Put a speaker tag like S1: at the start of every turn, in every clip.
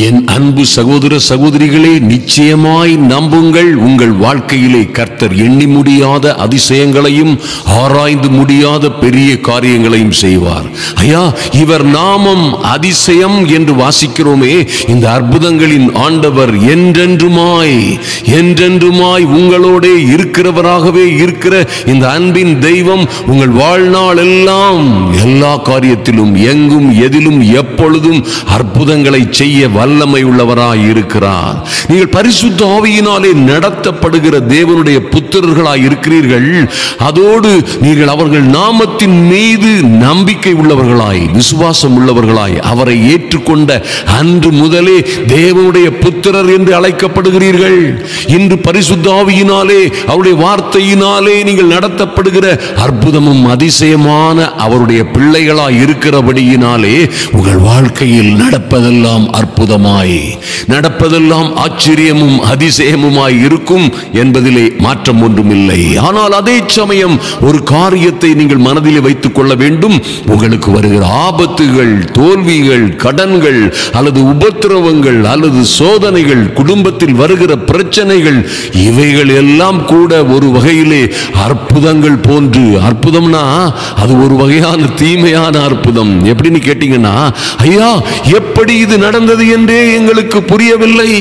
S1: என் அன்பு சகோதர சகோதரிகளே, நிச்சயமாய் நம்புங்கள், உங்கள் வாழ்க்கையிலே கர்த்தர் எண்ணி முடியாத அதிசயங்களையும் ஆராய்ந்து முடியாத பெரிய காரியங்களையும் செய்வார். ஐயா, இவர் நாமம் அதிசயம் என்று வாசிக்கிறோமே, இந்த அற்புதங்களின் ஆண்டவர் என்றென்றுமாய் உங்களோட இருக்கிறவராகவே இருக்கிற இந்த அன்பின் தெய்வம் உங்கள் வாழ்நாள் எல்லாம் எல்லா காரியத்திலும் எங்கும் எதிலும் எப்பொழுதும் அற்புதங்களை செய்ய வல்லமை உள்ளவராய் இருக்கிறார். நீங்கள் பரிசுத்த ஆவியினாலே நடத்தப்படுகிற தேவனுடைய புத்திரர்களாய் இருக்கிறீர்கள். அதோடு நீங்கள் அவர்கள் நாமத்தின் மீது நம்பிக்கை உள்ளவர்களாய், விசுவாசம் உள்ளவர்களாய், அவரை ஏற்றுக்கொண்ட அன்று முதலே தேவனுடைய புத்திரர் என்று அழைக்கப்படுகிறீர்கள். இன்று பரிசுத்த ஆவியினாலே அவருடைய வார்த்தையினாலே நீங்கள் நடத்தப்படுகிற அற்புதமும் அதிசயமான அவருடைய பிள்ளைகளாய் இருக்கிறபடியினாலே உங்கள் வாழ்க்கையில் நடப்பதெல்லாம் அற்புதமாய், நடப்பதெல்லாம் ஆச்சரியமும் அதிசயமுமாய் இருக்கும் என்பதிலே மாற்றம் ஒன்றுமில்லை. ஆனால் அதே சமயம் ஒரு காரியத்தை நீங்கள் மனதிலே வைத்துக் கொள்ள வேண்டும். உங்களுக்கு வருகிற ஆபத்துகள், தோல்விகள், கடன்கள் அல்லது உபத்திரவங்கள் அல்லது சோதனைகள், குடும்பத்தில் வருகிற பிரச்சனைகள், இவைகள் எல்லாம் கூட ஒரு வகையிலே அற்புதங்கள் போன்று, அற்புதம்னா அது ஒரு வகையான தீமையான அற்புதம். எப்படின்னு கேட்டீங்கன்னா, ஐயா எப்படி இது நடந்தது என்றே எங்களுக்கு புரியவில்லை.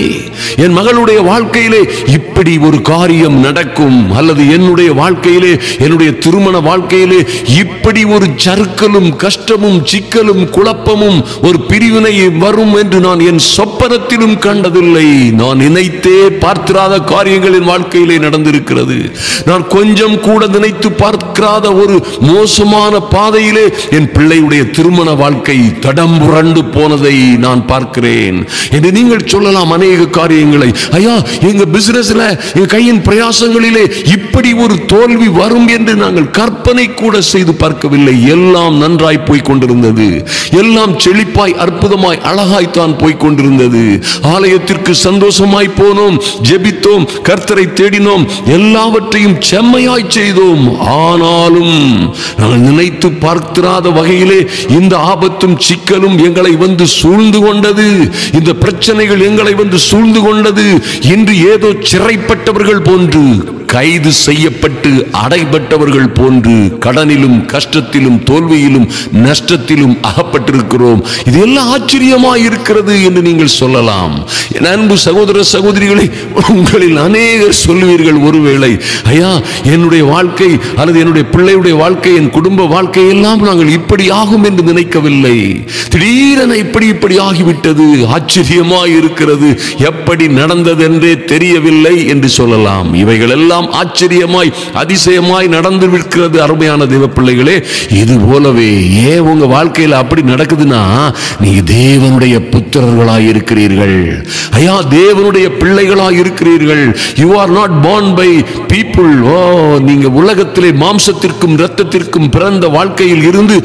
S1: என் மகளுடைய வாழ்க்கையிலே இப்படி ஒரு காரியம் நடக்கும், அல்லது என்னுடைய வாழ்க்கையிலே, என்னுடைய திருமண வாழ்க்கையிலே இப்படி ஒரு சறுக்கலும் கஷ்டமும் சிக்கலும் குழப்பமும் ஒரு பிரிவினை வரும் என்று நான் என் சொப்பனத்திலும் கண்டதில்லை. நான் நினைத்தே பார்த்திராத காரியங்கள் என் வாழ்க்கையிலே நடந்திருக்கிறது. நான் கொஞ்சம் கூட நினைத்து பார்க்காத ஒரு மோசமான பாதையிலே என் பிள்ளையுடைய திருமண வாழ்க்கை தடம் புரண்டு போனதை நான் பார்க்கிறேன் என்று நீங்கள் சொல்லலாம். அநேக காரியங்களை, ஐயா எங்க பிசினஸ்ல, எங்க கையின் பிரயாசங்களிலே இப்படி ஒரு தோல்வி வரும் என்று நாங்கள் கற்பனை கூட செய்து பார்க்கவில்லை. எல்லாம் நன்றாய் போய் கொண்டிருந்தது, எல்லாம் செழிப்பாய் அற்புதமாய் அழகாய் தான் போய் கொண்டிருந்தது. ஆலயத்திற்கு சந்தோஷமாய் போனோம், ஜெபித்தோம், கர்த்தரை தேடினோம், எல்லாவற்றையும் செம்மையாய் செய்தோம். ஆனாலும் நாங்கள் நினைத்து பார்த்திராத வகையிலே இந்த ஆபத்தும் சிக்கலும் எங்களை வந்து சூழ்ந்து கொண்டது. இந்த பிரச்சனைகள் எங்களை வந்து சூழ்ந்து கொண்டது. இன்று ஏதோ சிறைப்பட்டவர்கள் போன்று, கைது செய்யப்பட்டு அடைபட்டவர்கள் போன்று கடனிலும் கஷ்டத்திலும் தோல்வியிலும் நஷ்டத்திலும் அகப்பட்டிருக்கிறோம். இது எல்லாம் ஆச்சரியமாய் இருக்கிறது என்று நீங்கள் சொல்லலாம். என் அன்பு சகோதர சகோதரிகளை, உங்களில் அநேகர் சொல்லுவீர்கள், ஒருவேளை ஐயா என்னுடைய வாழ்க்கை அல்லது என்னுடைய பிள்ளையுடைய வாழ்க்கை, என் குடும்ப வாழ்க்கை எல்லாம் நாங்கள் இப்படி ஆகும் என்று நினைக்கவில்லை. திடீரென இப்படி ஆகிவிட்டது, ஆச்சரியமாய் இருக்கிறது, எப்படி நடந்தது என்றே தெரியவில்லை என்று சொல்லலாம். இவைகள் எல்லாம் ஆச்சரியமாய் அதிசயமாய் நடந்திருக்கிறது. அருமையான தேவ பிள்ளைகளே, இது போலவே ஏன் உங்க வாழ்க்கையில் அப்படி நடக்குதுன்னா, நீங்க தேவனுடைய புத்திரர்களாய் இருக்கிறீர்கள். ஐயா தேவனுடைய பிள்ளைகளாய் இருக்கிறீர்கள். You are not born by people. நீங்க உலகத்திலே மாம்சத்திற்கும் இரத்தத்திற்கும் பிறந்த வாழ்க்கையில் இருந்து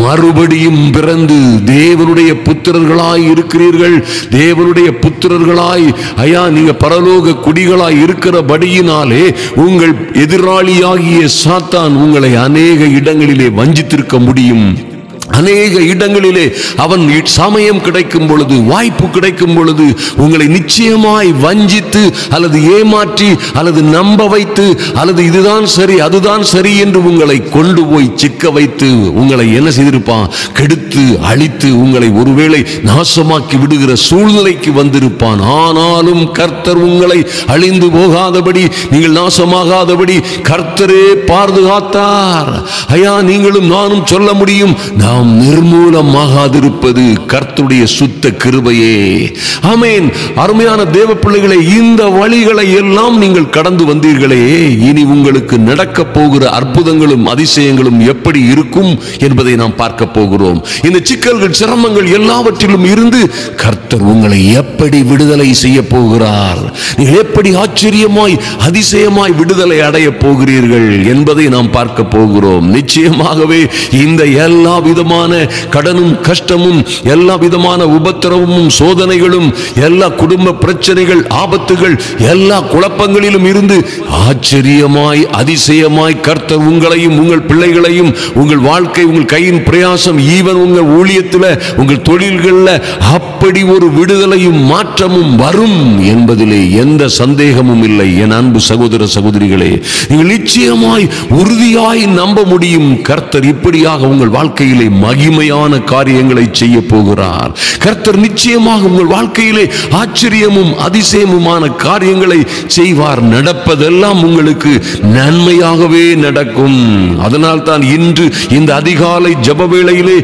S1: மறுபடியும் பிறந்து தேவனுடைய புத்திரர்களாய் இருக்கிறீர்கள். தேவனுடைய புத்திரர்களாய் ஐயா நீங்க பரலோக குடிகளாய் இருக்கிறபடியினாலே உங்கள் எதிராளியாகிய சாத்தான் உங்களை அநேக இடங்களிலே வஞ்சித்திருக்க முடியும். அநேக இடங்களிலே அவன் சமயம் கிடைக்கும் பொழுது, வாய்ப்பு கிடைக்கும் பொழுது உங்களை நிச்சயமாய் வஞ்சித்து அல்லது ஏமாற்றி அல்லது நம்ப வைத்து அல்லது இதுதான் சரி அதுதான் சரி என்று உங்களை கொண்டு போய் சிக்க வைத்து உங்களை என்ன செய்திருப்பான், கெடுத்து அழித்து உங்களை ஒருவேளை நாசமாக்கி விடுகிற சூழ்நிலைக்கு வந்திருப்பான். ஆனாலும் கர்த்தர் உங்களை அழிந்து போகாதபடி, நீங்கள் நாசமாகாதபடி கர்த்தரே பாதுகாத்தார். ஐயா நீங்களும் நானும் சொல்ல முடியும், நாம் நிர்மூலமாகாதிருப்பது கர்த்தருடைய சுத்த கிருபையே. ஆமென். அருமையான தேவ பிள்ளைகளே, இந்த வழிகளை எல்லாம் நீங்கள் கடந்து வந்தீர்களே, இனி உங்களுக்கு நடக்க போகிற அற்புதங்களும் அதிசயங்களும் எப்படி இருக்கும் என்பதை நாம் பார்க்க போகிறோம். இந்த சிக்கல்கள், சிரமங்கள் எல்லாவற்றிலும் இருந்து கர்த்தர் உங்களை எப்படி விடுதலை செய்ய போகிறார், நீங்கள் எப்படி ஆச்சரியமாய் அதிசயமாய் விடுதலை அடைய போகிறீர்கள் என்பதை நாம் பார்க்க போகிறோம். நிச்சயமாகவே இந்த எல்லா விதமான விதமான கடனும் கஷ்டமும், எல்லா விதமான உபத்திரவமும் சோதனைகளும், எல்லா குடும்ப பிரச்சனைகள், ஆபத்துகள், எல்லா குழப்பங்களிலும் இருந்து ஆச்சரியமாய் அதிசயமாய் கர்த்தர் உங்களையும் உங்கள் பிள்ளைகளையும், உங்கள் வாழ்க்கை, உங்கள் கையின் பிரயாசம், ஈவன் உங்கள் ஊழியத்தில், உங்கள் தொழில்களில் அப்படி ஒரு விடுதலையும் மாற்றமும் வரும் என்பதிலே எந்த சந்தேகமும் இல்லை. என் அன்பு சகோதர சகோதரிகளே, நீங்கள் நிச்சயமாய் உறுதியாய் நம்ப முடியும். கர்த்தர் இப்படியாக உங்கள் வாழ்க்கையிலே மகிமையான காரியங்களை செய்ய போகிறார். கர்த்தர் நிச்சயமாக உங்கள் வாழ்க்கையிலே ஆச்சரியமும் அதிசயமுமான காரியங்களை செய்வார். நடப்பதெல்லாம் உங்களுக்கு நன்மையாகவே நடக்கும். அதனால் தான் இன்று இந்த அதிகாலை ஜெப வேளையிலே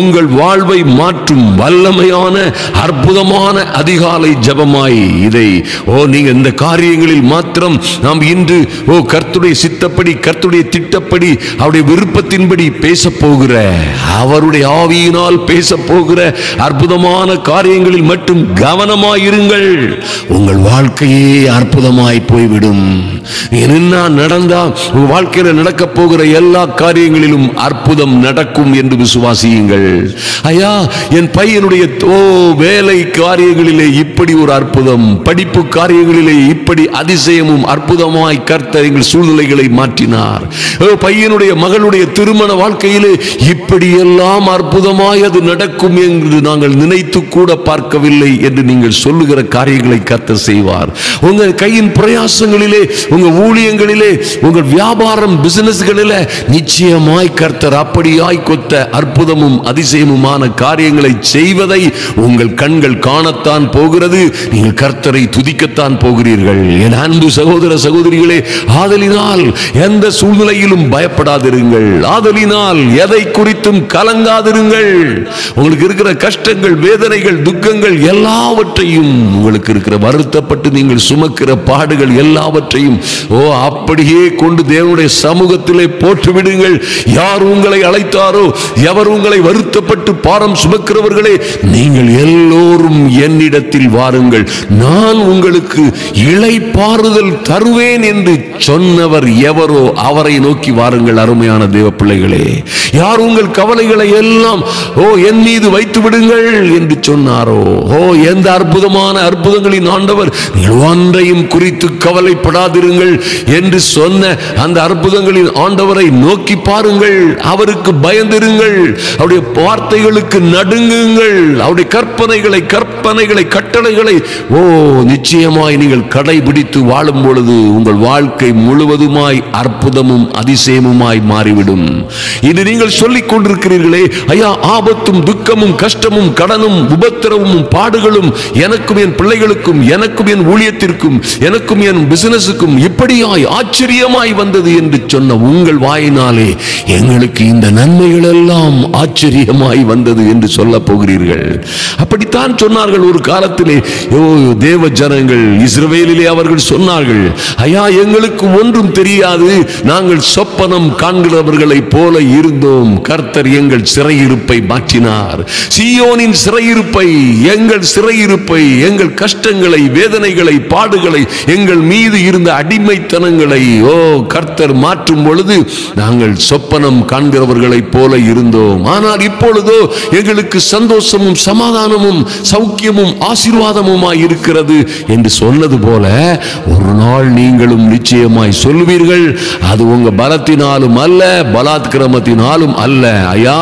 S1: உங்கள் வாழ்வை மாற்றும் வல்லமையான அற்புதமான அதிகாலை ஜெபமாய் இதை நீங்க இந்த காரியங்களில் மாத்திரம் நாம் இன்று கர்த்தருடைய சித்தப்படி, கர்த்தருடைய திட்டப்படி, அவருடைய விருப்பத்தின்படி பேச போகிற, அவருடைய ஆவியினால் பேச போகிற அற்புதமான காரியங்களில் மட்டும் கவனமாயிருங்கள். உங்கள் வாழ்க்கையே அற்புதமாய் போய்விடும். என்ன நடந்தா உங்கள் வாழ்க்கையில் நடக்க போகிற எல்லா காரியங்களிலும் அற்புதம் நடக்கும் என்று விசுவாசியுங்கள். ஐயா, என் பையனுடைய வேலை காரியங்களிலே இப்படி ஒரு அற்புதம், படிப்பு காரியங்களிலே இப்படி அதிசயமும் அற்புதமாய் கர்த்தர் எங்கள் சூழ்நிலைகளை மாற்றினார். பையனுடைய மகளுடைய திருமண வாழ்க்கையிலே இப்படி எல்லாம் அற்புதமாய் அது நடக்கும் என்று நாங்கள் நினைத்து கூட பார்க்கவில்லை என்று நீங்கள் சொல்லுகிற காரியங்களை கர்த்தர் செய்வார். உங்கள் கையின் பிரயாசங்களிலே, உங்கள் ஊழியங்களிலே, உங்கள் வியாபாரம் பிசினஸ்களிலே நிச்சயமாய் கர்த்தர் அப்படியாய் கொத்த அற்புதமும் அதிசயமுமான காரியங்களை செய்வதை உங்கள் கண்கள் காணத்தான் போகிறது. நீங்கள் கர்த்தரை துதிக்கத்தான் போகிறீர்கள். என் அன்பு சகோதர சகோதரிகளே, ஆதலினால் எந்த சூழ்நிலையிலும் பயப்படாதிருங்கள். ஆதலினால் எதை குறித்தும் கலங்காதிருங்கள். உங்களுக்கு இருக்கிற கஷ்டங்கள், வேதனைகள், துக்கங்கள் எல்லாவற்றையும், உங்களுக்கு இருக்கிற வருத்தப்பட்டு நீங்கள் சுமக்கிற பாடுகள் எல்லாவற்றையும் அப்படியே கொண்டு தேவனுடைய சமூகத்திலே போட்டு விடுங்கள். யார் உங்களை அழைத்தாரோ, எவர் உங்களை வருத்தப்பட்டு பாரம் சுமக்கிறவர்களே, நீங்கள் எல்லோரும் என்னிடத்தில் வாருங்கள், நான் உங்களுக்கு இளைப்பாறுதல் தருவேன் என்று சொன்னவர் எவரோ அவரை நோக்கி வாருங்கள். அருமையான தேவ பிள்ளைகளே, யார் உங்கள் கவலைகளை எல்லாம் என் மீது வைத்து விடுங்கள் என்று சொன்னாரோ, எந்த அற்புதமான அற்புதங்களின் ஆண்டவர், நீங்கள் ஒன்றையும் குறித்து கவலைப்படாதிருங்கள் என்று சொன்ன அந்த அற்புதங்களின் ஆண்டவரை நோக்கி பாருங்கள். அவருக்கு பயந்திருங்கள். அவருடைய வார்த்தைகளுக்கு நடுங்குங்கள். அவருடைய கற்பனைகளை கட்டளைகளை நிச்சயமாய் நீங்கள் கடைபிடித்து வாழும் பொழுது உங்கள் வாழ்க்கை முழுவதுமாய் அற்புதமும் அதிசயமுமாய் மாறிவிடும். இது நீங்கள் சொல்லிக் கொண்டிருக்கிறீர்களே, ஐயா, ஆபத்தும் துக்கமும் கஷ்டமும் கடனும் உபத்திரவமும் பாடுகளும் எனக்கும் என் பிள்ளைகளுக்கும், எனக்கும் என் ஊழியத்திற்கும், எனக்கும் என் பிசினஸுக்கும் இப்படியாய் ஆச்சரியமாய் வந்தது என்று சொன்ன உங்கள் வாயினாலே எங்களுக்கு இந்த நன்மைகள் எல்லாம் ஆச்சரியமாய் வந்தது என்று சொல்ல போகிறீர்கள். அப்படித்தான் சொன்னார்கள் ஒரு காலத்திலே தேவ ஜனங்கள் இஸ்ரவேலிலே. அவர்கள் சொன்னார்கள், ஐயா, எங்களுக்கு ஒன்றும் தெரியாது, நாங்கள் சொப்பனம் காண்கிறவர்களை போல இருந்தோம். கர்த்தர் எங்கள் சிறையிருப்பை மாற்றினார். சீயோனின் சிறையிருப்பை, எங்கள் சிறையிருப்பை, எங்கள் கஷ்டங்களை, வேதனைகளை, பாடுகளை, எங்கள் மீது இருந்த அடிமைத்தனங்களை கர்த்தர் மாற்றும் பொழுது நாங்கள் சொப்பனம் காண்கிறவர்களை போல இருந்தோம். ஆனால் இப்பொழுதோ எங்களுக்கு சந்தோஷமும் சமாதானமும் சௌக்கியமும் ஆசீர்வாதமுமாய் இருக்கிறது என்று சொன்னது போல ஒரு நாள் நீங்களும் நிச்சயமாய் சொல்லுவீர்கள், அது உங்க பலத்தினாலும் அல்ல, பலாத்கிரமத்தினாலும் அல்ல. ஐயா,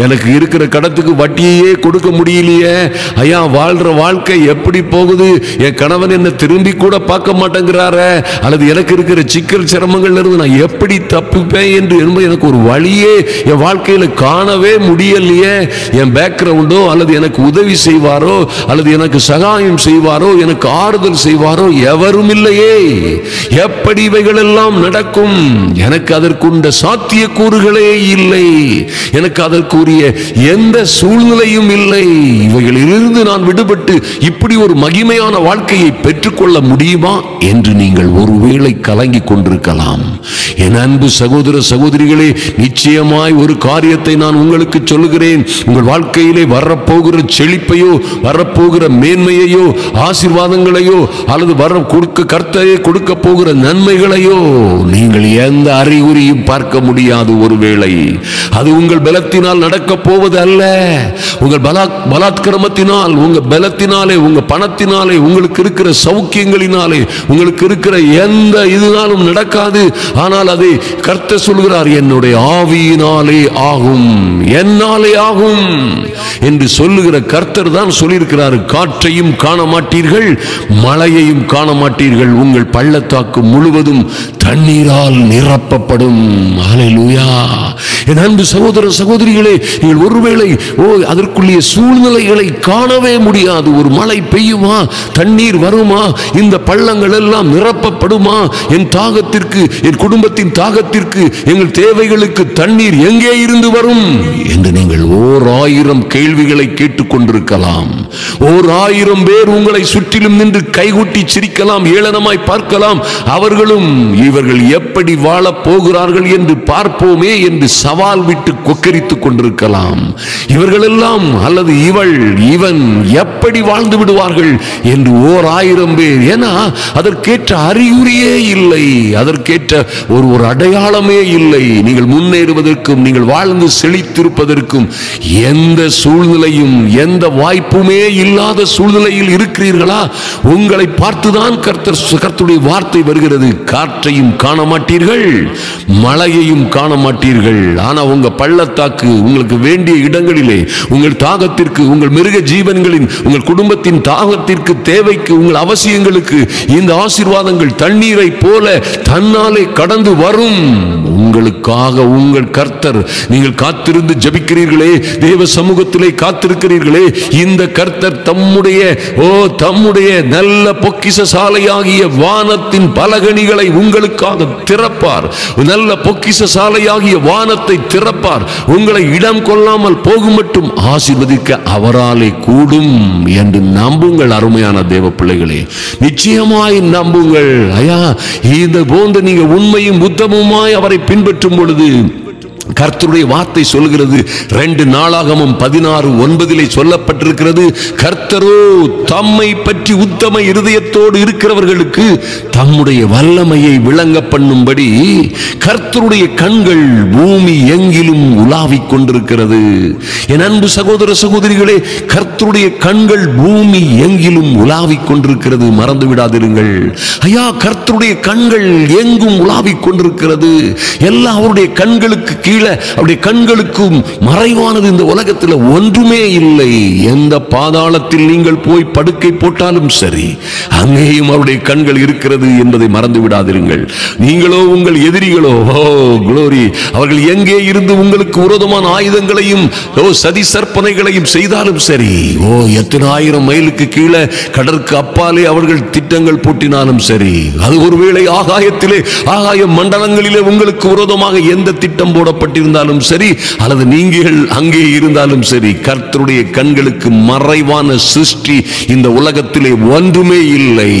S1: எனக்கு இருக்கிற கடத்துக்கு வட்டியே கொடுக்க முடியலையே, ஐயா, வாழ்ற வாழ்க்கை எப்படி போகுது, என் கணவன் என்ன திரும்பி கூட பார்க்க மாட்டேங்கிறாரு, அல்லது எனக்கு இருக்கிற சிக்கல் சிரமங்கள் இருந்து நான் எப்படி தப்பிப்பேன் என்று எனக்கு ஒரு வழியே என் வாழ்க்கையில காணவே முடியலையே. என் பேக்ரவுண்டோ அல்லது எனக்கு உதவி செய்வாரோ அல்லது எனக்கு சகாயம் செய்வாரோ எனக்கு ஆறுதல் செய்வாரோ எவரும் இல்லையே. எப்படி இவைகள் எல்லாம் நடக்கும்? எனக்கு அதற்குண்ட சாத்திய கூறுகளே இல்லை. எனக்கு அதற்குரிய எந்த சூழ்நிலையும் இல்லை. இவைகளிலிருந்து நான் விடுபட்டு இப்படி ஒரு மகிமையான வாழ்க்கையை பெற்றுக்கொள்ள முடியுமா என்று நீங்கள் ஒருவேளை கலங்கி கொண்டிருக்கலாம். என் அன்பு சகோதர சகோதரிகளே, நிச்சயமாய் ஒரு காரியத்தை நான் உங்களுக்கு சொல்லுகிறேன். உங்கள் வாழ்க்கையிலே வரப்போகிற செழிப்பையோ, வரப்போகிற மேன்மையையோ, ஆசீர்வாதங்களையோ, அல்லது கர்த்தரே கொடுக்க போகிற நன்மைகளையோ நீங்கள் எந்த அறிகுறியும் பார்க்க முடியாது. ஒருவேளை அது உங்கள் பலத்தினால் நடக்கப் போவது அல்ல. உங்கள் பலாத்கிரமத்தினால், உங்க பலத்தினாலே, உங்க பணத்தினாலே, உங்களுக்கு இருக்கிற சௌக்கியங்களினாலே, உங்களுக்கு இருக்கிற எந்த இதுனாலும் நடக்காது. ஆனால் அதை கர்த்தர் சொல்கிறார், என்னுடைய ஆவியினாலே ஆகும், என்னாலே ஆகும் என்று சொல்லுகிற கர்த்தர் தான் சொல்லியிருக்கிறார். காற்றையும் காண மாட்டீர்கள், மழையையும் காண மாட்டீர்கள், உங்கள் பள்ளத்தாக்கு முழுவதும் தண்ணீரால் நிரப்பப்படும். ஹல்லேலூயா. என் அன்பு சகோதர சகோதரிகளே, நீங்கள் ஒருவேளை அதற்குள்ளே சூழ்நிலைகளை காணவே முடியாது. ஒரு மழை பெய்யுமா, தண்ணீர் வருமா, இந்த பள்ளங்கள் எல்லாம் நிரப்பப்படுமா, என் தாகத்திற்கு, என் குடும்பத்தின் தாகத்திற்கு, எங்கள் தேவைகளுக்கு தண்ணீர் எங்கே இருந்து வரும் என்று நீங்கள் 1000 கேள்விகளை கேட்டுக் கொண்டிருக்கலாம். 1000 பேர் உங்களை சுற்றிலும் நின்று கைகூட்டி சிரிக்கலாம், ஏளனமாய் பார்க்கலாம். அவர்களும் இவர்கள் எப்படி வாழப் போகிறார்கள் என்று பார்ப்போமே என்று சவால் விட்டு கொக்கரித்துக் கொண்டிருக்கலாம். இவர்களெல்லாம் அல்லது இவன் எப்படி வாழ்ந்து விடுவார்கள் என்று 1000 பேர். ஏன்னா அதற்கேற்ற அறிகுறியே இல்லை, அதற்கேற்ற ஒரு அடையாளமே இல்லை. நீங்கள் முன்னேறுவதற்கும், நீங்கள் வாழ்ந்து செழித்திருப்பதற்கும் எந்த சூழ்நிலையும், எந்த வாய்ப்புமே இல்லாத சூழ்நிலையில் இருக்கிறீர்களா? உங்களை பார்த்துதான் கர்த்தருடைய வார்த்தை வருகிறது. காற்றையும் காண மாட்டீர்கள், மழையையும் காண மாட்டீர்கள். ஆனா உங்க பள்ளத்தாக்கு, உங்களுக்கு வேண்டிய இடங்களிலே, உங்கள் தாகத்திற்கு, உங்கள் மிருக ஜீவன்களின், உங்கள் குடும்பத்தின் தாகத்திற்கு, தேவைக்கு, உங்கள் அவசியங்களுக்கு இந்த ஆசீர்வாதங்கள் தண்ணீரை போல தன்னாலே கடந்து வரும். உங்களுக்காக உங்கள் கர்த்தர், நீங்கள் காத்திருந்து ஜெபிக்கிறீர்களே, தேவ சமூகத்திலே காத்திருக்கிறீர்களே, இந்த கர்த்தர் தம்முடைய நல்ல பொக்கிஷ சாலையாகிய வானத்தின் பலகணிகளை உங்களுக்காக திறப்பார். நல்ல பொக்கிஷ சாலையாகிய வானத்தை திறப்பார். உங்களை இடம் கொள்ளாமல் போகும் மட்டும் ஆசீர்வதிக்க அவராலே கூடும் என்று நம்புங்கள். அருமையான தேவ பிள்ளைகளே, நிச்சயமாய் நம்புங்கள். ஐயா, இந்த போன்ற நீங்க உண்மையும் உத்தமமாய் அவரை பின்பற்றும் பொழுது கர்த்தருடைய வார்த்தை சொல்கிறது. 2 நாளாகமம் 16:9 சொல்லப்பட்டிருக்கிறது, கர்த்தரோ தம்மை பற்றி உத்தம இருதயத்தோடு இருக்கிறவர்களுக்கு தம்முடைய வல்லமையை விளங்க பண்ணும்படி கர்த்தருடைய கண்கள் பூமி எங்கிலும் உலாவிக் கொண்டிருக்கிறது. என் அன்பு சகோதர சகோதரிகளே, கர்த்தருடைய கண்கள் பூமி எங்கிலும் உலாவிக் கொண்டிருக்கிறது. மறந்து விடாதிருங்கள் ஐயா, கர்த்தருடைய கண்கள் எங்கும் உலாவிக் கொண்டிருக்கிறது. எல்லாம் அவருடைய கண்களுக்கு கீழே, அவருடைய கண்களுக்கும் மறைவானது இந்த உலகத்தில் ஒன்றுமே இல்லை. எந்த பாதாளத்தில் நீங்கள் போய் படுக்கை போட்டாலும் சரி, அங்கேயும் அவருடைய கண்கள் இருக்கிறது என்பதை மறந்து விடாதிருங்கள். நீங்களோ உங்கள் எதிரிகளோ, குளோரி, அவர்கள் எங்கே இருந்து உங்களுக்கு விரோதமான ஆயுதங்களையும் சதி சற்பனைகளையும் செய்தாலும் சரி, எத்தனை 1000 மைலுக்கு கீழே கடற்கு அப்பாலே அவர்கள் திட்டங்கள் போட்டினாலும் சரி, அது ஒருவேளை ஆகாயத்திலே, ஆகாய மண்டலங்களிலே உங்களுக்கு விரோதமாக எந்த திட்டம் போடப்பட்டிருந்தாலும் சரி, அல்லது நீங்கள் அங்கே இருந்தாலும் சரி, கர்த்தருடைய கண்களுக்கு மறைவான சிருஷ்டி இந்த உலகத்திலே ஒன்றுமே இல்லை.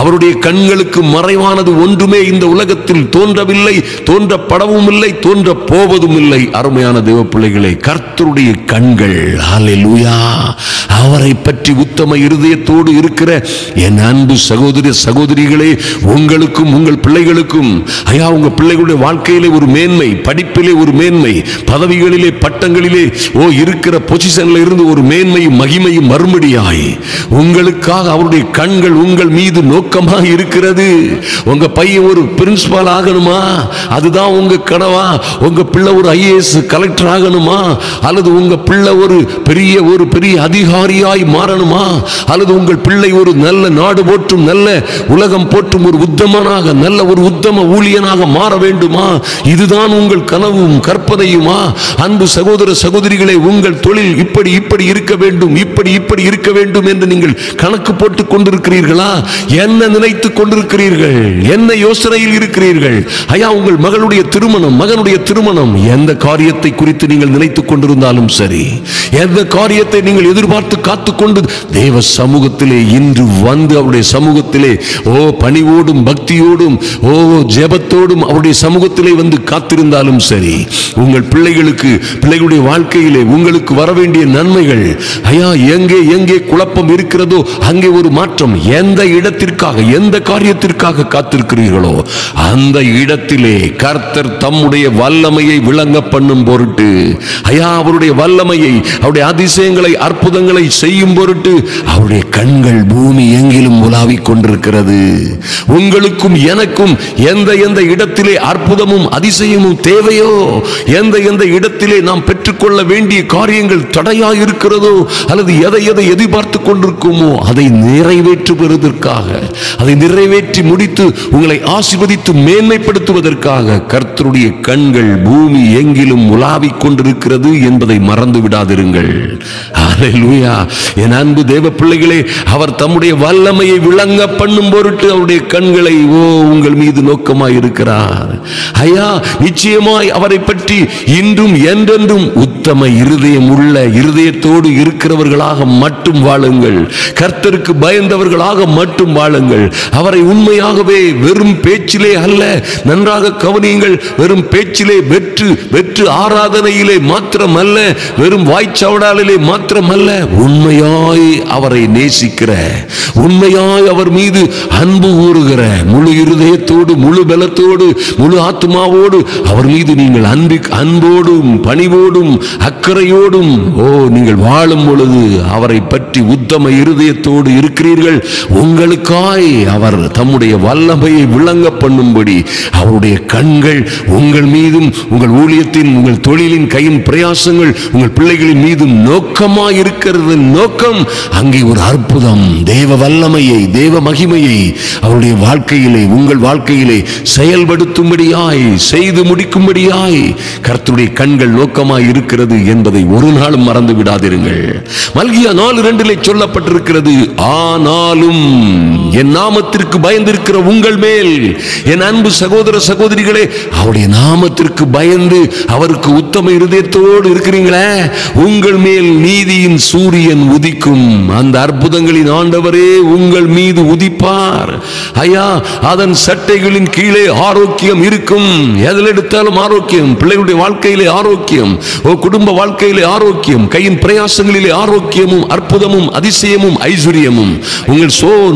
S1: அவருடைய கண்களுக்கு மறைவானது ஒன்றுமே இந்த உலகத்தில் தோன்றவில்லை, தோன்றப்படவும் இல்லை, தோன்ற போவதும் இல்லை. அருமையான தேவ பிள்ளைகளே, கர்த்தருடைய கண்கள், ஹல்லேலூயா, அவரை பற்றி உத்தம இருதயத்தோடு இருக்கிற என் அன்பு சகோதர சகோதரிகளே, உங்களுக்கும் உங்கள் பிள்ளைகளுக்கும், ஐயா, உங்க பிள்ளைகளுடைய வாழ்க்கையிலே ஒரு மேன்மை, படிப்பிலே ஒரு மேன்மை, பதவிகளிலே, பட்டங்களிலே, இருக்கிற பொசிஷன்ல இருந்து ஒரு மேன்மையும் மகிமையும் மறுபடியாய் உங்களுக்காக அவருடைய கண்கள் உங்கள் மீது நோக்கமாக இருக்கிறது. உங்க பையன் ஒரு பிரின்சிபால் ஆகணுமா? அதுதான் உங்க கனவா? உங்க பிள்ளை ஒரு IAS கலெக்டர் ஆகணுமா? அல்லது உங்க பிள்ளை ஒரு பெரிய அதிகாரியாய் மாறணுமா? அல்லது உங்கள் பிள்ளை ஒரு நல்ல நாடு போற்றும், நல்ல உலகம் போற்றும் ஒரு உத்தமனாக, நல்ல ஒரு உத்தம ஊழியனாக மாற வேண்டுமா? இதுதான் உங்கள் கனவும் கற்பனையுமா? அன்பு சகோதர சகோதரிகளே, உங்கள் தொழில் இப்படி இருக்க வேண்டும், இப்படி இருக்க வேண்டும் என்று நீங்கள் கணக்கு போட்டுக் கொண்டிருக்கிறீர்களா? என்ன நினைத்துக் கொண்டிருக்கிறீர்கள்? என்ன யோசனையில் இருக்கிறீர்கள்? ஐயா, உங்கள் மகளுடைய திருமணம், மகனுடைய திருமணம், எந்த காரியத்தை குறித்து நீங்கள் நினைத்துக் கொண்டிருந்தாலும் சரி, எந்த காரியத்தை நீங்கள் எதிர்பார்த்து காத்துக்கொண்டு தேவ சமூகத்திலே இன்று வந்து அவருடைய சமூகத்திலே பணிவோடும் பக்தியோடும் ஜெபத்தோடும் அவருடைய சமூகத்திலே வந்து காத்திருந்தாலும் சரி, உங்கள் பிள்ளைகளுக்கு, பிள்ளைகளுடைய வாழ்க்கையிலே உங்களுக்கு வர வேண்டிய நன்மைகள். ஐயா, எங்கே எங்கே குழப்பம் இருக்கிறதோ அங்கே ஒரு மாற்றம். எந்த இடத்திற்காக, எந்த காரியத்திற்காக காத்திருக்கிறீர்களோ அந்த இடத்திலே கர்த்தர் தம்முடைய வல்லமையை விளங்க பண்ணும் பொருட்டு, ஐயா, அவருடைய வல்லமையை, அவருடைய அதிசயங்களை, அற்புதங்களை செய்யும் பொருட்டு அவருடைய கண்கள் பூமி எங்கிலும் உலாவிக் கொண்டிருக்கிறது. உங்களுக்கும் எனக்கும் எந்த எந்த இடத்திலே அற்புதமும் அதிசயமும் தேவையோ, எந்த எந்த இடத்திலே நாம் பெற்றுக்கொள்ள வேண்டிய காரியங்கள் தடையாக இருக்கிறதோ, அல்லது எதை எதை எதிர்பார்த்து கொண்டிருக்குமோ அதை நிறைவேற்றுவதற்காக, அதை நிறைவேற்றி முடித்து உங்களை ஆசீர்வதித்து மேன்மைப்படுத்துவதற்காக கர்த்தருடைய கண்கள் பூமி எங்கிலும் உலாவிக் கொண்டிருக்கிறது என்பதை மறந்து விடாதிருங்கள். ஹல்லேலூயா. என் அன்பு தேவ பிள்ளைகளே, அவர் தம்முடைய வல்லமையை விளங்க பண்ணும் பொருட்டு அவருடைய கண்களை உங்கள் மீது நோக்கமாய் இருக்கிறார். ஐயா, நிச்சயமாய் அவரை பற்றி இன்றும் என்றென்றும் உத்தம இருதயம் உள்ள, இருதயத்தோடு இருக்கிறவர்களாக மட்டும் வாழுங்கள். கர்த்தருக்கு பயந்தவர்களாக மட்டும் வாழுங்கள். அவரை உண்மையாகவே வெறும் பேச்சிலே அல்ல, நன்றாக கவனியுங்கள், வெறும் பேச்சிலே வெற்று ஆராதனையிலே மாத்திரமல்ல, வெறும் வாய்ச்சவடாலிலே மாத்திரமல்ல, உண்மையாய் அவரை நேசிக்கிற, உண்மையாய் அவர் மீது அன்பு கூறுகிற, முழு இருதயத்தோடு, முழு பலத்தோடு, முழு ஆத்மாவோடு அவர் மீது நீங்கள் அன்போடும் பணிவோடும் அக்கறையோடும் நீங்கள் வாழும் பொழுது அவரை பற்றி உத்தம இருதயத்தோடு இருக்கிறீர்கள். உங்களுக்காய் அவர் தம்முடைய வல்லமையை விளங்க பண்ணும்படி அவருடைய கண்கள் உங்கள் மீதும், உங்கள் ஊழியத்தின், உங்கள் தொழிலின், கையின் பிரயாசங்கள், உங்கள் பிள்ளைகளின் மீதும் நோக்கமாய் இருக்கிறது. நோக்கம் அங்கே ஒரு அற்புதம், தேவ வல்லமையை, தேவ மகிமையை அவருடைய வாழ்க்கையிலே, உங்கள் வாழ்க்கையிலே செயல்படுத்தும்படியாய், செய்து முடிக்கும்படியாய் கர்த்தருடைய கண்கள் நோக்கமாய் இருக்கிறது என்பதை ஒரு நாளும் மறந்து விடாதிருங்கள். மல்கியா 4:2 சொல்லப்பட்டிருக்கிறது, ஆனாலும் என் நாமத்திற்கு பயந்திருக்கிற உங்கள் மேல், என் அன்பு சகோதர சகோதரிகளே, அவருடைய நாமத்திற்கு பயந்து அவருக்கு உத்தம இருதயத்தோடு இருக்கிறீங்களே, உங்கள் மேல் நீதியின் சூரியன் உதிக்கும். அந்த அற்புதங்களின் ஆண்டவரே உங்கள் மீது உதிப்பார். ஐயா, அதன் சட்டைகளின் கீழே ஆரோக்கியம் இருக்கும். எதில் எடுத்தாலும் ஆரோக்கியம், பிள்ளைகளுடைய வாழ்க்கையிலே ஆரோக்கியம், குடும்ப வாழ்க்கையிலே ஆரோக்கியம், கையின் பிரயாசங்களிலே ஆரோக்கியமும் அற்புதமும் அதிசயமும் ஐஸ்வர்யமும்,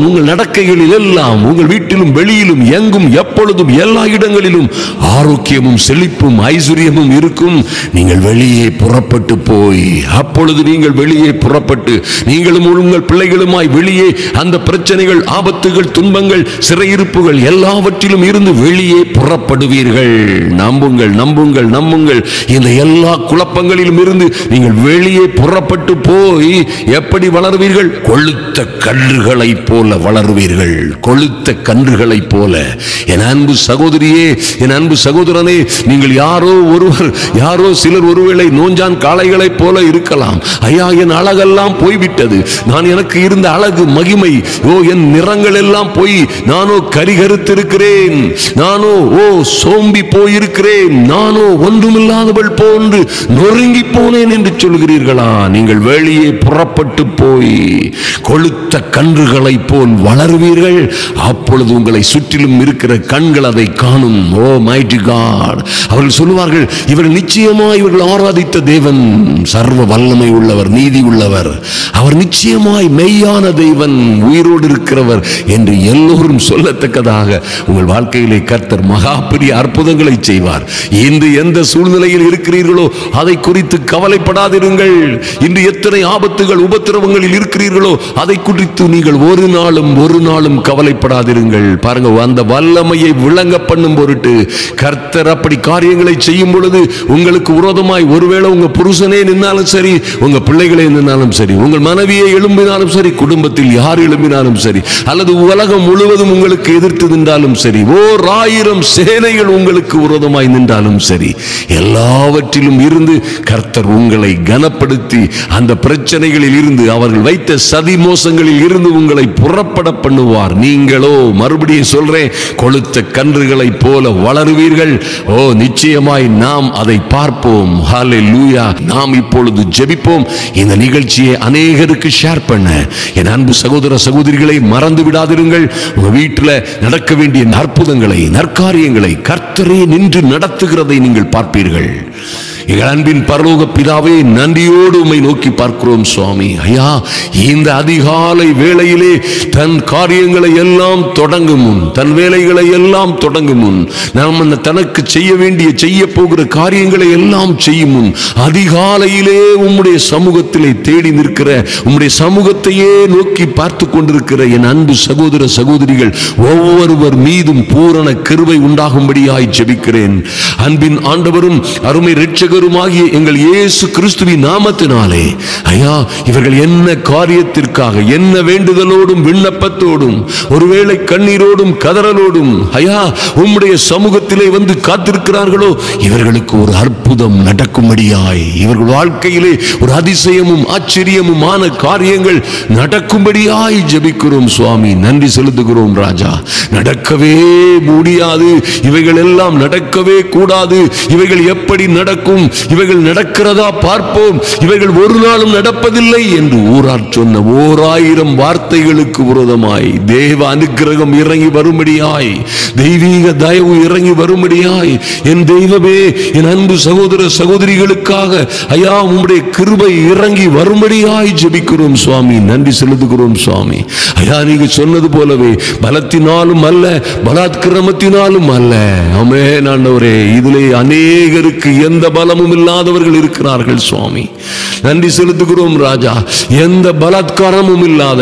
S1: உங்கள் நடக்கைகளில் எல்லாம், உங்கள் வீட்டிலும் வெளியிலும் எங்கும் எப்பொழுதும் எல்லா இடங்களிலும் ஆரோக்கியமும் செழிப்பும் ஐஸ்வர்யமும் இருக்கும். நீங்கள் வெளியே புறப்பட்டு போய், அப்பொழுது நீங்கள் வெளியே புறப்பட்டு நீங்களும் உங்கள் பிள்ளைகளுமாய் வெளியே அந்த பிரச்சனைகள், ஆபத்துகள், துன்பங்கள், சிறையிருப்புகள் எல்லாவற்றிலும் இருந்து வெளியே புறப்படுவீர்கள். நம்புங்கள், நம்புங்கள், நம்புங்கள். இந்த எல்லா குழப்பங்களிலும் இருந்து நீங்கள் வெளியே புறப்பட்டு போய் எப்படி வளருவீர்கள்? கொழுத்த கன்றுகளை போல வளருவீர்கள். கொழுத்த கன்றுகளை போல. என் அன்பு சகோதரியே, என் அன்பு சகோதரனே, நீங்கள் யாரோ சிலர் ஒருவேளை நோஞ்சான் காளைகளை போல இருக்கலாம். ஐயா, என் அழகெல்லாம் போய்விட்டது, நான் எனக்கு இருந்த அழகு, மகிமை, என் நிறங்கள் எல்லாம் போய் நானோ கரிகருத்திருக்கிறேன், நானோ சோம்பி போயிருக்கிறேன், நானோ ஒன்றுமில்லாதவள் போன்று நொறுங்கி போனேன் என்று சொல்கிறீர்களா? நீங்கள் வெளியே புறப்பட்டு போய் கொழுத்த கன்றுகளை போல் வளருவீர்கள். அப்பொழுது உங்களை சுற்றிலும் இருக்கிற கண்கள் அதை காணும். ஓ மைட்டி காட், அவர்கள் சொல்லுவார்கள், இவர்கள் நிச்சயமாய் இவர்கள் ஆராதித்த தேவன் சர்வ வல்லமை உள்ளவர், நீதி உள்ளவர், அவர் நிச்சயமாய் மெய்யான தேவன், உயிரோடு இருக்கிறவர் என்று எல்லோரும் சொல்லத்தக்கதாக உங்கள் வாழ்க்கையிலே கர்த்தர் மகா பெரிய அற்புதங்களை செய்வார். இன்று எந்த சூழ்நிலையில் இருக்கிறீர்களோ அதை குறித்து கவலைப்படாதிருங்கள். இன்று எத்தனை ஆபத்துகள், உபத்திரவங்களில் இருக்கிறீர்களோ அதை குறித்து நீங்கள் ஒரு நாளும் கவலைப்படாதிருங்கள். பாருங்க, அந்த வல்லமையை விளங்க பண்ணும் பொருட்டு கர்த்தர் அப்படி காரியங்களை செய்யும் பொழுது உங்களுக்கு விரோதமாய் ஒருவேளை உங்க புருஷனே நின்னாலும் சரி, உங்க பிள்ளைகளே நின்னாலும் சரி, உங்கள் மனைவியை எழும்பினாலும் சரி, குடும்பத்தில் யார் எழும்பினாலும் சரி, அல்லது உலகம் முழுவதும் உங்களுக்கு எதிர்த்து நின்றாலும் சரி, 1000 சேனைகள் உங்களுக்கு விரோதமாய் நின்றாலும் சரி, எல்லாவற்றிலும் இருந்து கர்த்தர் உங்களை கனப்படுத்தி அந்த பிரச்சனைகளில் இருந்து, அவர்கள் வைத்த சதி மோசங்களில் இருந்து உங்களை புறப்பட பண்ணுவார். நீங்களோ, மறுபடியும் சொல்றேன், கொழுத்த கன்றுகளை போல வளருவீர்கள். நிச்சயமாய் நாம் அதை பார்ப்போம். ஹல்லேலூயா. நாம் இப்பொழுது ஜெபிப்போம். இந்த நிகழ்ச்சியை அநேகருக்கு ஷேர் பண்ண என் அன்பு சகோதர சகோதரிகளை மறந்து விடாதிருங்கள். உங்க வீட்டில் நடக்க வேண்டிய அற்புதங்களை, நற்காரியங்களை கர்த்தரே நின்று நடத்துகிறதை வாழ்வதை நீங்கள் பார்ப்பீர்கள். எங்கள் அன்பின் பரலோக பிதாவே, நன்றியோடு உம்மை நோக்கி பார்க்கிறோம் சுவாமி. ஐயா, இந்த அதிகாலை வேளையிலே தன் காரியங்களை எல்லாம் தொடங்கும் முன், தன் வேலைகளை எல்லாம் தொடங்கும் முன், நாம் தனக்கு செய்ய வேண்டிய செய்ய போகிற காரியங்களை எல்லாம் செய்யும் முன், அதிகாலையிலே உம்முடைய சமூகத்திலே தேடி நிற்கிற, உம்முடைய சமூகத்தையே நோக்கி பார்த்து கொண்டிருக்கிற என் அன்பு சகோதர சகோதரிகள் ஒவ்வொருவர் மீதும் பூரண கிருபை உண்டாகும்படியாய் ஜெபிக்கிறேன். அன்பின் ஆண்டவரும் அருமை இரட்சகருமாகிய எங்கள் இயேசு கிறிஸ்துவின் நாமத்தினாலே ஐயா, இவர்கள் என்ன காரியத்திற்காக, என்ன வேண்டுதலோடும் விண்ணப்பத்தோடும், ஒருவேளை கண்ணீரோடும் கதறலோடும் ஐயா உம்முடைய சமூகத்திலே வந்து காத்திருக்கிறார்களோ, இவர்களுக்கு ஒரு அற்புதம் நடக்கும்படியாய், இவர்கள் வாழ்க்கையிலே ஒரு அதிசயமும் ஆச்சரியமுமான காரியங்கள் நடக்கும்படியாய் ஜெபிக்கிறோம் சுவாமி. நன்றி செலுத்துகிறோம் ராஜா. நடக்கவே முடியாது, இவைகள் எல்லாம் நடக்கவே கூடாது, இவைகள் எப்படி நடக்கும், இவைகள் நடக்கிறதா பார்ப்போம், இவைகள் ஒரு நாளும் நடப்பதில்லை என்று ஊரார் சொன்ன 1000 வார்த்தைகளுக்கு விரோதமாய் தேவ அனுக்கிரகம் இறங்கி வரும்படியாய், தெய்வீக தயவு இறங்கி வரும்படியாய், என் தெய்வமே, என் அன்பு சகோதர சகோதரிகளுக்காக ஐயா உம்முடைய கிருபை இறங்கி வரும்படியாய் ஜெபிக்கிறோம் சுவாமி. நன்றி செலுத்துகிறோம் சுவாமி. ஐயா, நீங்க சொன்னது போலவே பலத்தினாலும் அல்ல, பலாத்கிரமத்தினாலும் அல்ல. ஆமென் ஆண்டவரே. இதிலே அநேகருக்கு எந்த பலமும் இல்லாதவர்கள் இருக்கிறார்கள் சுவாமி. நன்றி செலுத்துகிறோம் ராஜா. எந்த பலாத்காரமும் இல்லாத,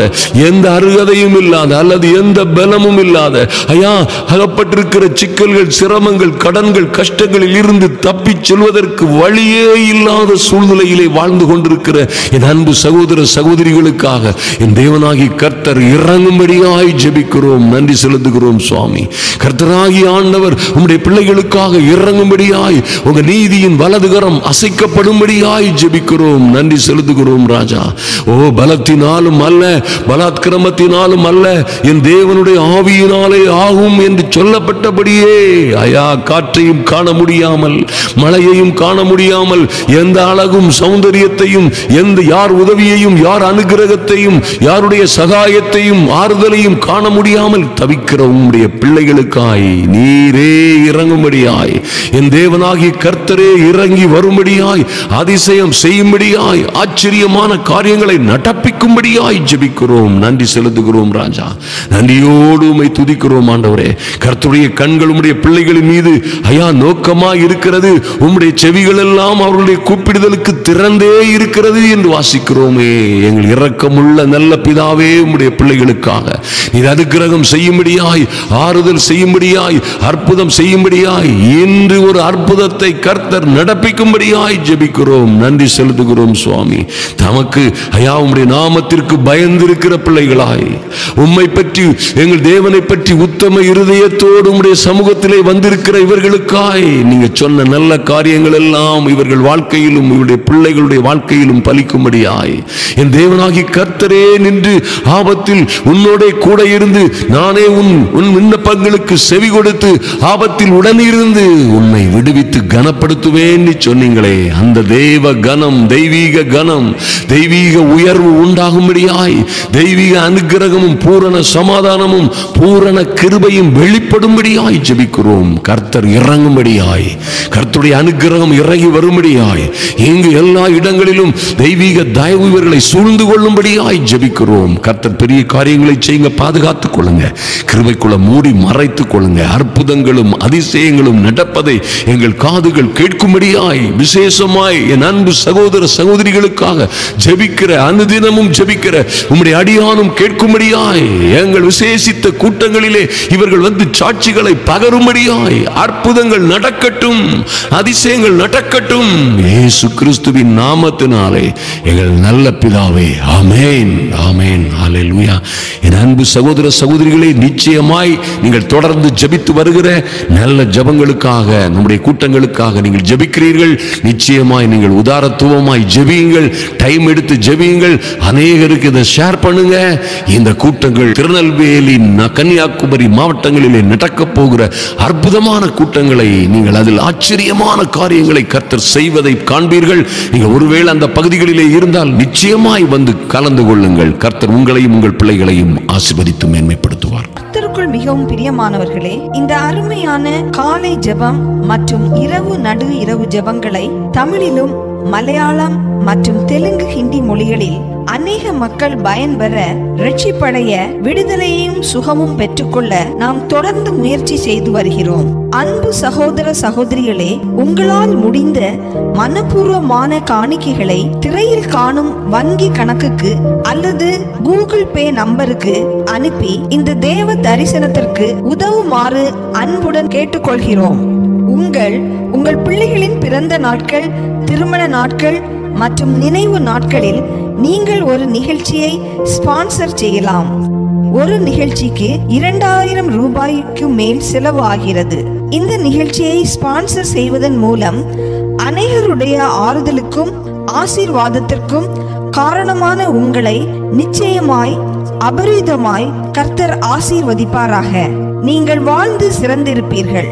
S1: எந்த அருகதையும் இல்லாத, அல்லது எந்த பலமும் இல்லாத ஐயா அகப்பட்டிருக்கிற சிக்கல்கள், சிரமங்கள், கடன்கள், கஷ்டங்களில் இருந்து தப்பிச் செல்வதற்கு வழியே இல்லாத சூழ்நிலையிலே வாழ்ந்து கொண்டிருக்கிற என் அன்பு சகோதர சகோதரிகளுக்காக என் தேவனாகி கர்த்தர் இறங்கும்படியாய் ஜெபிக்கிறோம். நன்றி செலுத்துகிறோம் சுவாமி. கர்த்தராகி ஆண்டவர் உம்முடைய பிள்ளைகளுக்காக இறங்கும்படியாய், உங்க நீதியின் வலதுகரம் அசைக்கப்படும்படியாய் ஜெபிக்கிறோம். நன்றி செலுத்துகிறோம் ராஜா. ஓ, பலத்தினாலும் அல்ல, பலாத்கிரமத்தினாலும் அல்ல, என் தேவனுடைய ஆவியினாலே ஆகும் என்று சொல்லப்பட்டபடியே ஐயா, காற்றையும் காண முடியாமல், மழையையும் காண முடியாமல், எந்த அழகும் சௌந்தரியத்தையும், எந்த யார் உதவியையும், யார் அனுகிரகத்தையும், யாருடைய சகாயத்தையும் ஆறுதலையும் காண முடியாமல் தவிக்கிற உம்முடைய பிள்ளைகளுக்காய் நீரே இறங்கும்படியாய், என் தேவனாகிய கர்த்தரே இறங்கி வரும்படியாய், அதிசயம் செய்யும்படியாய், ஆச்சரியமான காரியங்களை நடப்பிக்கும்படியாய் ஜெபிக்கிறோம். நன்றி செலுத்துகிறோம் ராஜா. நன்றியோடு உம்மை துதிக்கிறோம் ஆண்டவரே. கர்த்தருடைய கண்கள் உம்முடைய பிள்ளைகளின் மீது ஐயா நோக்கமாய் இருக்கிறது, உம்முடைய செவிகள் எல்லாம் அவர்களுடைய கூப்பிடுதலுக்கு திறந்தே இருக்கிறது என்று வாசிக்கிறோமே. எங்கள் இரக்கமுள்ள நல்ல பிதாவே, உம்முடைய பிள்ளைகளுக்காக நீர் அனுக்கிரகம் செய்யும்படியாய், ஆறுதல் செய்யும்படியாய், அற்புதம் செய்யும்படியாய், இன்று ஒரு அற்புதத்தை கர்த்தர் நடப்பிக்கும்படியாய் ஜெபிக்கிறோம். நன்றி செலுத்துகிறோம் சுவாமி. தமக்கு ஐயா உம்முடைய நாமத்திற்கு பயந்திருக்கிற பிள்ளைகளாய், உம்மை பற்றி, எங்கள் தேவனை பற்றி உத்தம இருதயத்தோடு உம்முடைய சமூகத்திலே வந்திருக்கிற இவர்களுக்காய் நீங்க சொன்ன நல்ல காரியங்கள் எல்லாம் இவர்கள் வாழ்க்கையிலும், இவருடைய பிள்ளைகளுடைய வாழ்க்கையிலும் பலிக்கும்படியாய், என் தேவனாகி கர்த்தரே நின்று ஆபத்தில் உன்னோட கூட இருந்து, நானே உன் விண்ணப்பங்களுக்கு செவி கொடுத்து ஆபத்தில் உடனிருந்து உன்னை விடுவித்து கனப்படுத்துவேன் சொன்னீங்களே. அந்த தேவ கனம், தெய்வீக கனம், தெய்வீக உயர்வு உண்டாகும்படியாய், தெய்வீக அனுக்கிரகமும் பூரண சமாதானமும் பூரண கிருபையும் வெளிப்படும்படியாய் ஜெபிக்கிறோம். கர்த்தர் இறங்கும்படியாய், கர்த்தருடைய அனுக்கிரகம் இறங்கி வரும்படியாய், இங்கு எல்லா இடங்களிலும் தெய்வீக தயவு இவர்களை சூழ்ந்து கொள்ளும்படியாய் ஜெபிக்கிறோம். கர்த்தர் பெரிய காரியங்களை செய்யுங்க, பாதுகாத்துக் கொள்ளுங்க, கிருபைக்குள்ள மூடி மறைத்துக் கொள்ளுங்க. அற்புதங்களும் அதிசயங்களும் நடப்பதை எங்கள் காதுகள் கேட்கும்படியாய், விசேஷமாய் என் அன்பு சகோதர சகோதரிகளுக்காக ஜெபிக்கிற, அனுதினமும் ஜெபிக்கிற உம்முடைய அடியானும் கேட்கும்படியாய், எங்கள் விசேஷித்த கூட்டங்களிலே இவர்கள் வந்து சாட்சிகளை பகரும்படியாய் அற்புதங்கள் நடக்கட்டும், அதிசயங்கள் நடக்கட்டும். இயேசு கிறிஸ்துவின் நாமத்தினாலே எங்கள் நல்ல பிதாவே, ஆமென், ஆமென், ஹல்லேலூயா. என் அன்பு சகோதர சகோதரிகளே, நிச்சயமாய் நீங்கள் தொடர்ந்து ஜெபித்து வருகிற நல்ல ஜெபங்களுக்காக, நம்முடைய கூட்டங்களுக்காக நீங்கள் ஜெபிக்கிறீர்கள். நிச்சயமாய் நீங்கள் உதாரத்துவமாய் ஜெபியுங்கள், டைம் எடுத்து ஜெபியுங்கள். அநேகருக்கு இதை ஷேர் பண்ணுங்க. இந்த கூட்டங்கள் திருநெல்வேலி, கன்னியாகுமரி மாவட்டங்களிலே நடக்க போகிற அற்புதமான கூட்டங்களை நீங்கள் அதில் ஆச்சரியமான காரியங்களை கர்த்தர் செய்வதை காண்பீர்கள். நீங்கள் ஒருவேளை அந்த பகுதிகளிலே இருந்தால் நிச்சயமாய் வந்து கலந்து கொள்ளுங்கள். கர்த்தர் உங்களையும் உங்கள் பிள்ளைகளையும் ஆசீர்வதித்து மேன்மைப்படுத்துவார்.
S2: கர்த்தருக்குள் மிகவும் பிரியமானவர்களே, இந்த அருமையான காலை ஜெபம் மற்றும் நடு இரவு ஜெபங்களை தமிழிலும் மலையாளம் மற்றும் தெலுங்கு, ஹிந்தி மொழிகளில் அநேக மக்கள் பயன்பெற, ரட்சிப்படைய, விடுதலையும் சுகமும் பெற்றுக்கொள்ள நாம் தொடர்ந்து முயற்சி செய்து வருகிறோம். அன்பு சகோதர சகோதரிகளே, உங்களால் முடிந்த மனப்பூர்வமான காணிக்கைகளை திரையில் காணும் வங்கி கணக்குக்கு அல்லது கூகுள் பே நம்பருக்கு அனுப்பி இந்த தேவ தரிசனத்திற்கு உதவுமாறு அன்புடன் கேட்டுக்கொள்கிறோம். உங்கள் பிள்ளைகளின் பிறந்த நாட்கள், திருமண நாட்கள் மற்றும் நினைவு நாட்களில் நீங்கள் ஒரு நிகழ்ச்சியை ஸ்பான்சர் செய்யலாம். ஒரு நிகழ்ச்சிக்கு 2000 ரூபாய்க்கு மேல் செலவு ஆகிறது. இந்த நிகழ்ச்சியை ஸ்பான்சர் செய்வதன் மூலம் அநேகருடைய ஆறுதலுக்கும் ஆசீர்வாதத்திற்கும் காரணமான உங்களை நிச்சயமாய் அபரிதமாய் கர்த்தர் ஆசீர்வதிப்பாராக. நீங்கள் வாழ்ந்து சிறந்திருப்பீர்கள்.